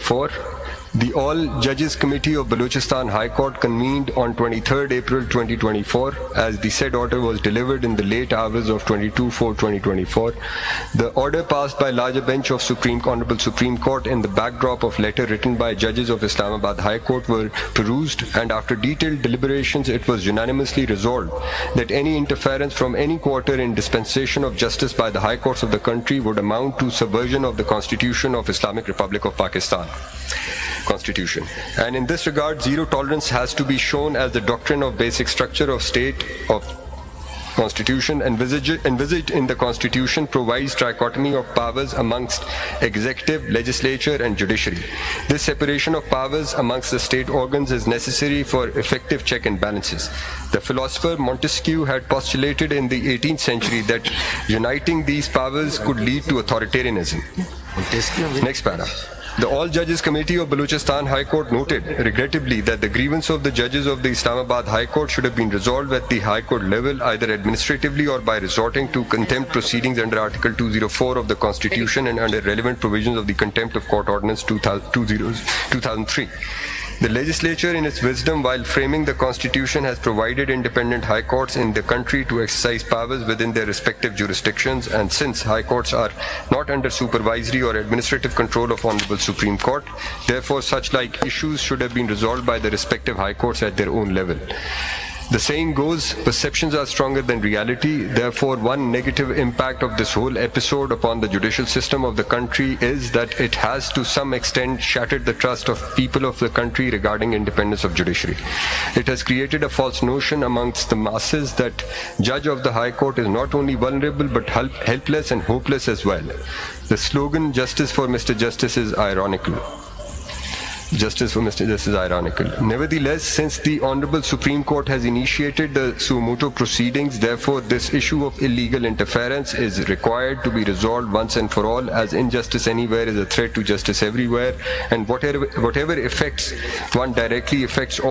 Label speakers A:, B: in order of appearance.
A: 2024. The All Judges Committee of Balochistan High Court convened on 23rd April 2024 as the said order was delivered in the late hours of 22/4/2024. The order passed by larger bench of Honorable Supreme Court in the backdrop of letter written by judges of Islamabad High Court were perused, and after detailed deliberations it was unanimously resolved that any interference from any quarter in dispensation of justice by the high courts of the country would amount to subversion of the Constitution of Islamic Republic of Pakistan. Constitution. And in this regard, zero tolerance has to be shown as the doctrine of basic structure of state of Constitution envisaged in the Constitution provides trichotomy of powers amongst executive, legislature and judiciary. This separation of powers amongst the state organs is necessary for effective check and balances. The philosopher Montesquieu had postulated in the 18th century that uniting these powers could lead to authoritarianism. Next para. The All Judges Committee of Balochistan High Court noted, regrettably, that the grievance of the judges of the Islamabad High Court should have been resolved at the High Court level, either administratively or by resorting to contempt proceedings under Article 204 of the Constitution and under relevant provisions of the Contempt of Court Ordinance 2003. The legislature, in its wisdom, while framing the Constitution, has provided independent high courts in the country to exercise powers within their respective jurisdictions, and since high courts are not under supervisory or administrative control of Honorable Supreme Court, therefore such like issues should have been resolved by the respective high courts at their own level. The saying goes, perceptions are stronger than reality. Therefore, one negative impact of this whole episode upon the judicial system of the country is that it has to some extent shattered the trust of people of the country regarding independence of judiciary. It has created a false notion amongst the masses that judge of the High Court is not only vulnerable but helpless and hopeless as well. The slogan, "Justice for Mr. Justice," is ironical. Justice for Mr. Justice is ironical. Nevertheless, since the Honorable Supreme Court has initiated the suo motu proceedings, therefore this issue of illegal interference is required to be resolved once and for all, as injustice anywhere is a threat to justice everywhere, and whatever affects one directly affects all.